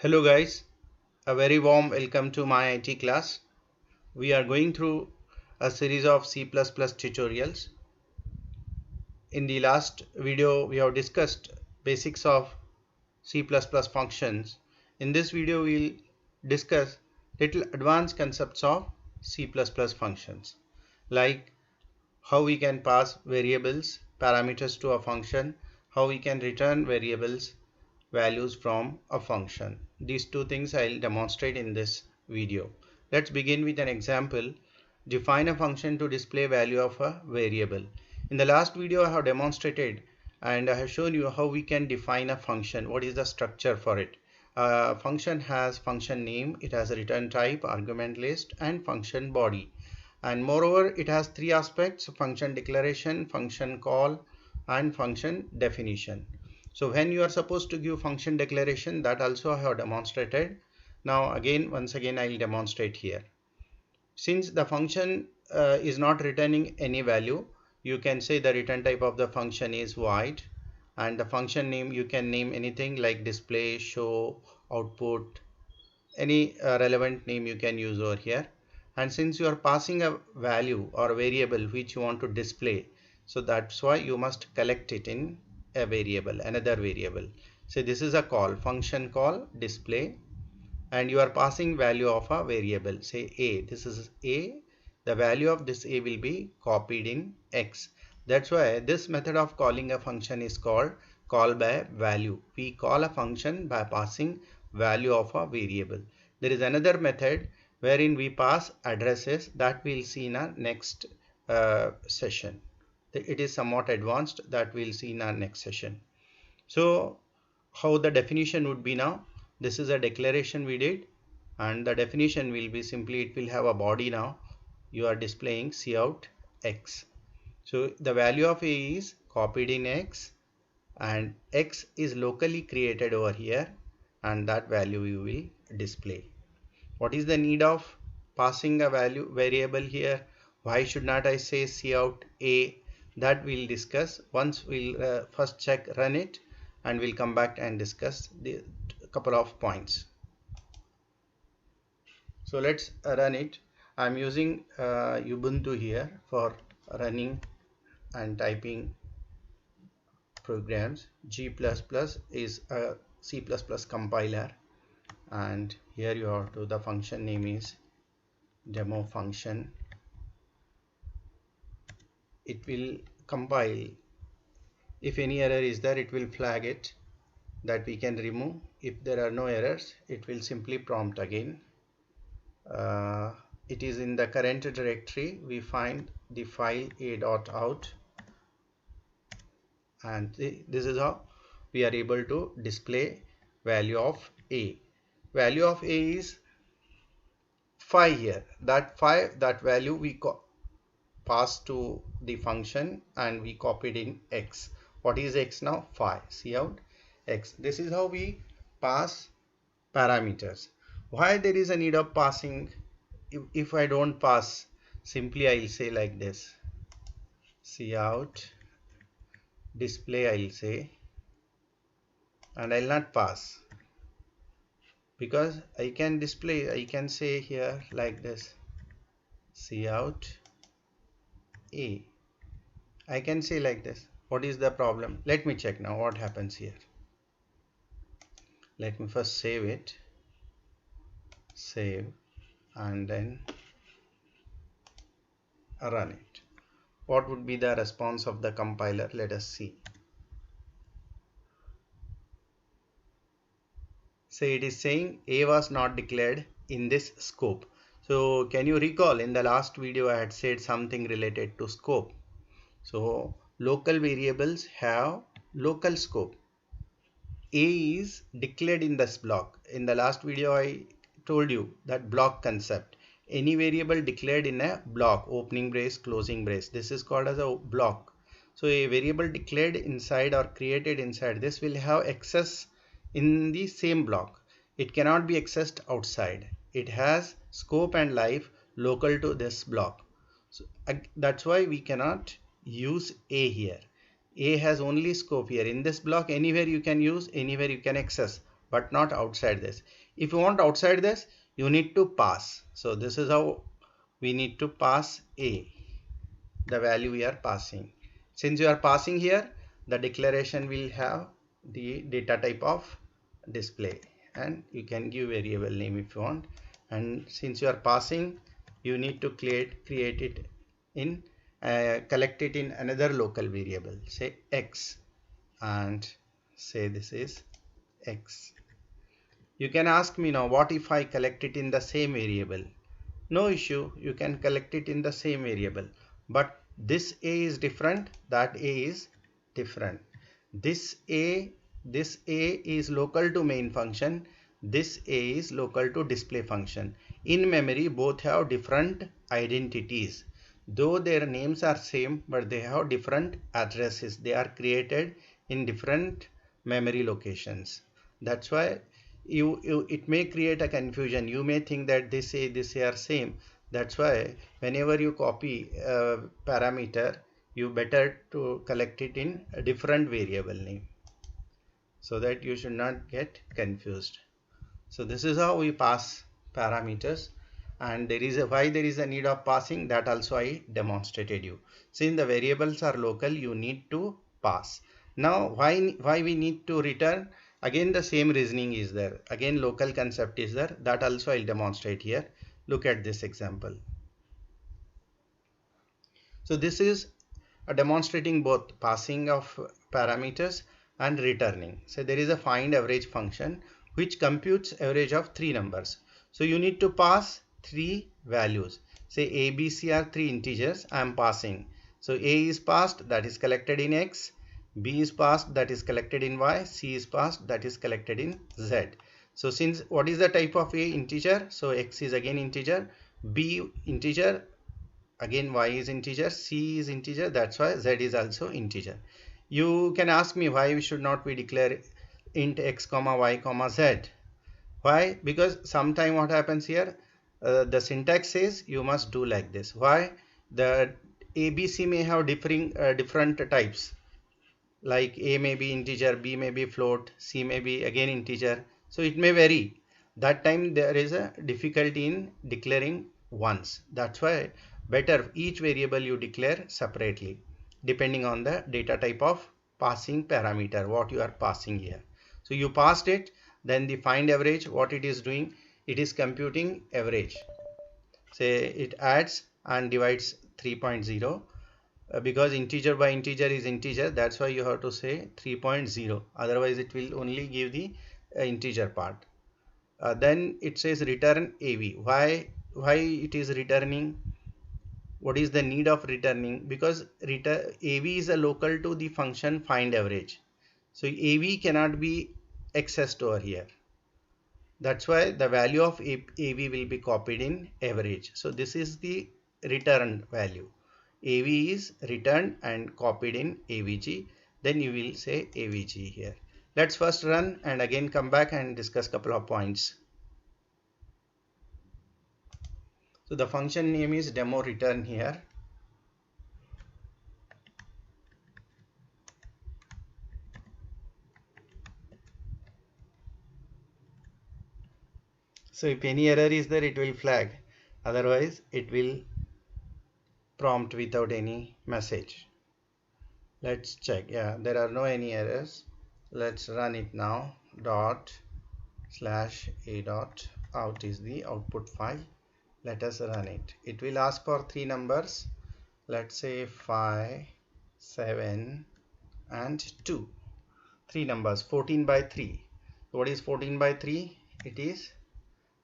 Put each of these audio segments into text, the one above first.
Hello guys, a very warm welcome to my IT class. We are going through a series of C++ tutorials. In the last video we have discussed basics of C++ functions. In this video we'll discuss little advanced concepts of C++ functions, like how we can pass variables, parameters to a function, how we can return variables, values from a function. These two things I'll demonstrate in this video. Let's begin with an example. Define a function to display value of a variable. In the last video I have demonstrated and I have shown you how we can define a function. What is the structure for it? A function has function name, it has a return type, argument list, and function body. And moreover, it has three aspects: function declaration, function call, and function definition. So when you are supposed to give function declaration, that also I have demonstrated. Now once again I will demonstrate here. Since the function is not returning any value, you can say the return type of the function is void, and the function name you can name anything like display, show, output, any relevant name you can use over here. And since you are passing a value or a variable which you want to display, so that's why you must collect it in a variable, another variable. So this is a call, function call display, and you are passing value of a variable, say a. This is a. The value of this a will be copied in x. That's why this method of calling a function is called call by value. We call a function by passing value of a variable. There is another method wherein we pass addresses that we'll see in our next session. It is somewhat advanced, that we'll see in our next session. So how the definition would be now? This is a declaration we did, and the definition will be simply, it will have a body. Now you are displaying cout x. So the value of a is copied in x, and x is locally created over here, and that value you will display. What is the need of passing a value variable here? Why should not I say cout a? That we'll discuss once we'll first check, run it, and we'll come back and discuss the couple of points. So let's run it. I'm using Ubuntu here for running and typing programs. G++ is a C++ compiler, and here you have to, the function name is demo function. It will compile. If any error is there, it will flag it, that we can remove. If there are no errors, it will simply prompt again. It is in the current directory. We find the file a.out, and this is how we are able to display value of a. Value of a is 5 here. That value we pass to the function, and we copied in x. What is x now? 5. Cout x. This is how we pass parameters. Why there is a need of passing? If I don't pass, simply I'll say like this: cout display, I'll say, and I'll not pass, because I can display, I can say here like this: cout a. I can say like this. What is the problem? Let me check now what happens here. Let me first save it, save, and then run it. What would be the response of the compiler? Let us see. Say it is saying a was not declared in this scope. So can you recall, in the last video I had said something related to scope. So local variables have local scope. A is declared in this block. In the last video I told you that block concept. Any variable declared in a block, opening brace, closing brace, this is called as a block. So a variable declared inside or created inside this will have access in the same block. It cannot be accessed outside. It has scope and life local to this block. So that's why we cannot use a here. A has only scope here. In this block, anywhere you can use, anywhere you can access. but not outside this. If you want outside this, you need to pass. So this is how we need to pass a, the value we are passing. Since you are passing here, the declaration will have the data type of display, and you can give variable name if you want. And since you are passing, you need to create it in collect it in another local variable, say x, and say this is x. You can ask me now, what if I collect it in the same variable? No issue, you can collect it in the same variable, but this a is different, that a is different. This a is local to main function, this a is local to display function. In memory, both have different identities. Though their names are same, but they have different addresses. They are created in different memory locations. That's why it may create a confusion. You may think that this a are same. That's why whenever you copy a parameter, you better to collect it in a different variable name, so that you should not get confused. So this is how we pass parameters, and there is a why there is a need of passing, that also I demonstrated you. Since the variables are local, you need to pass. Now why we need to return? Again the same reasoning is there. Again local concept is there, that also I'll demonstrate here. Look at this example. So this is demonstrating both passing of parameters and returning. So there is a find average function which computes average of three numbers. So you need to pass three values. Say a, b, c are three integers. I am passing. So a is passed, that is collected in x. B is passed, that is collected in y. C is passed, that is collected in z. So since what is the type of a? Integer. So x is again integer, b integer, again y is integer, c is integer, that's why z is also integer. You can ask me why we should not be declare int x comma y comma z. Why? Because sometime what happens here, the syntax says you must do like this. Why? The ABC may have different types, like a may be integer, b may be float, c may be again integer, so it may vary. That time there is a difficulty in declaring once. That's why better each variable you declare separately depending on the data type of passing parameter, what you are passing here. So you passed it, then the find average, what it is doing, it is computing average. Say it adds and divides 3.0. Because integer by integer is integer, that's why you have to say 3.0, otherwise it will only give the integer part. Then it says return AV. Why it is returning? What is the need of returning? Because AV is a local to the function find average, so AV cannot be accessed over here. That's why the value of AV will be copied in average. So this is the return value. AV is returned and copied in AVG. Then you will say AVG here. Let's first run and again come back and discuss couple of points. So the function name is demo return here. So if any error is there, it will flag. Otherwise, it will prompt without any message. Let's check. Yeah, there are no any errors. Let's run it now. ./a.out is the output file. Let us run it. It will ask for three numbers. Let's say 5, 7 and 2. Three numbers, 14 by 3. What is 14 by 3? It is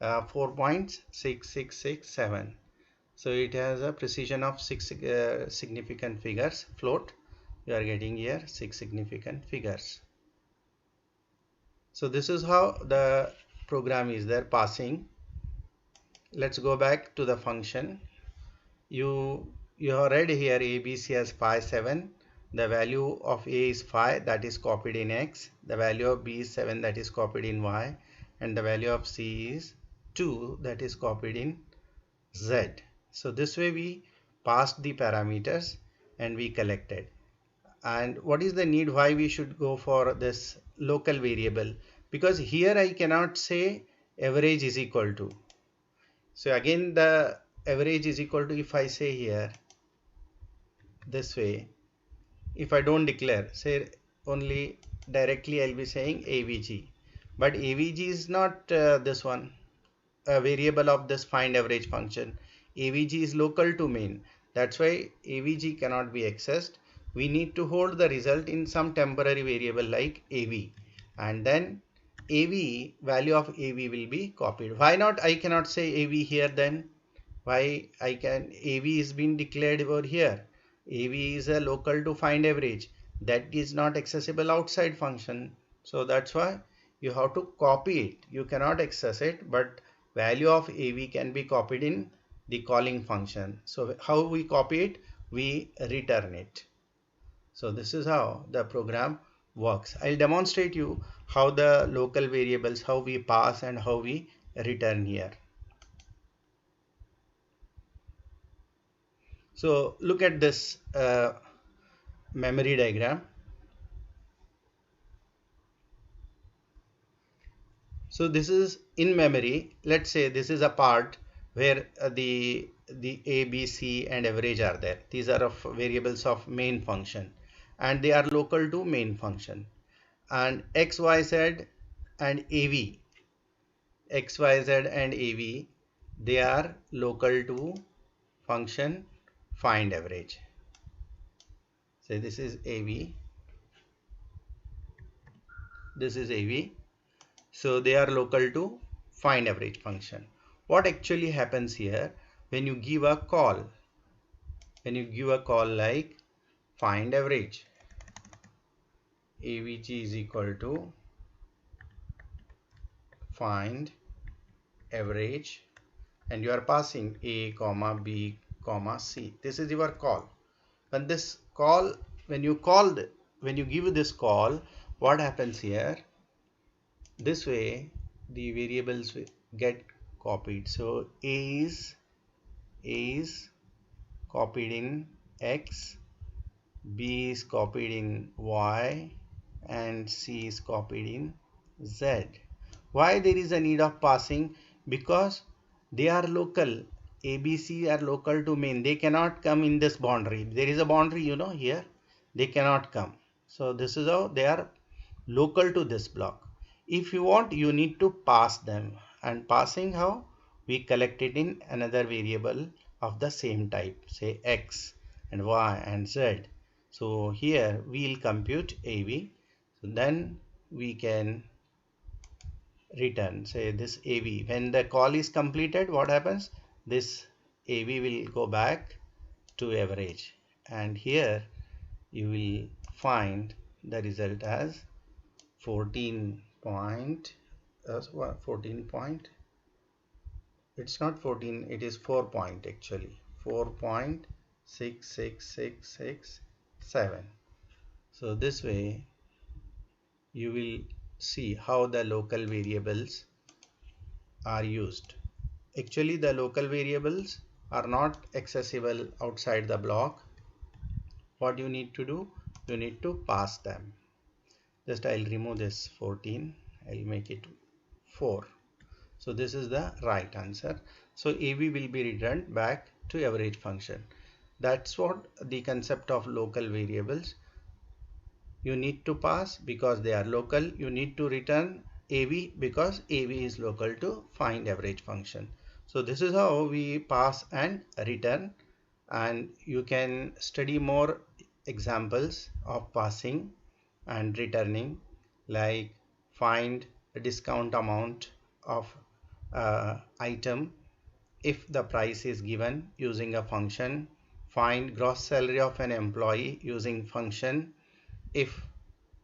4.6667. So it has a precision of 6 significant figures. Float, you are getting here 6 significant figures. So this is how the program is there passing. Let's go back to the function. You have read here ABC as 5, 7. The value of A is 5, that is copied in X. The value of B is 7, that is copied in Y. And the value of C is 2, that is copied in Z. So this way we passed the parameters and we collected. And what is the need why we should go for this local variable? because here I cannot say average is equal to. So again the average is equal to, if I say here this way, if I don't declare, say only directly, I'll be saying AVG, but AVG is not this one, a variable of this find average function. AVG is local to main. That's why AVG cannot be accessed. We need to hold the result in some temporary variable like AV, and then AV, value of AV will be copied. Why not I cannot say AV here then? Why I can? AV is being declared over here. AV is a local to find average, that is not accessible outside function. So that's why you have to copy it. You cannot access it, but value of AV can be copied in the calling function. So how we copy it? We return it. So this is how the program works. I'll demonstrate you how the local variables, how we pass and how we return here. So look at this memory diagram. So this is in memory. Let's say this is a part where the A, B, C and average are there. These are of variables of main function, and they are local to main function. And X, Y, Z and AV, X, Y, Z and AV, they are local to function find average. So this is AV, this is AV. So they are local to find average function. What actually happens here when you give a call? When you give a call like find average, AVG is equal to find average, and you are passing A, comma B, comma C. This is your call. When this call, when you give this call, what happens here? This way the variables get copied. So A is copied in X, B is copied in Y, and C is copied in Z. Why there is a need of passing? Because they are local. A, B, C are local to main. They cannot come in this boundary. There is a boundary, you know, here. They cannot come. So this is how they are local to this block. If you want, you need to pass them. And passing how? We collect it in another variable of the same type, say X and Y and Z. So here we'll compute AV. So then we can return, say this AV. When the call is completed, what happens? This AV will go back to average, and here you will find the result as 14 point, 14 point, it's not 14, it is 4 point actually, 4.66667. So this way you will see how the local variables are used. Actually the local variables are not accessible outside the block. What you need to do, you need to pass them. Just I'll remove this 14, I'll make it 4. So this is the right answer. So AV will be returned back to average function. That's what the concept of local variables. You need to pass because they are local. You need to return AV because AV is local to find average function. So this is how we pass and return, and you can study more examples of passing and returning, like find the discount amount of item if the price is given using a function, find gross salary of an employee using function if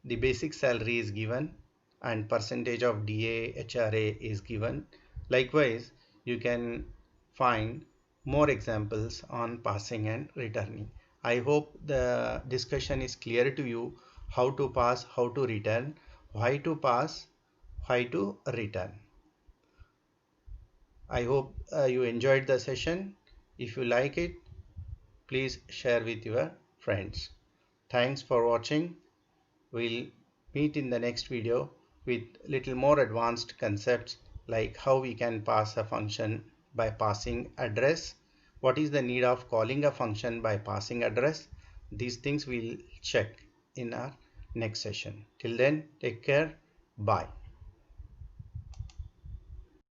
the basic salary is given and percentage of DA HRA is given. Likewise, you can find more examples on passing and returning. I hope the discussion is clear to you, how to pass, how to return, why to pass, why to return. I hope you enjoyed the session. If you like it, please share with your friends. Thanks for watching. We'll meet in the next video with little more advanced concepts like how we can pass a function by passing address, what is the need of calling a function by passing address. These things we'll check in our next session. Till then, take care. Bye.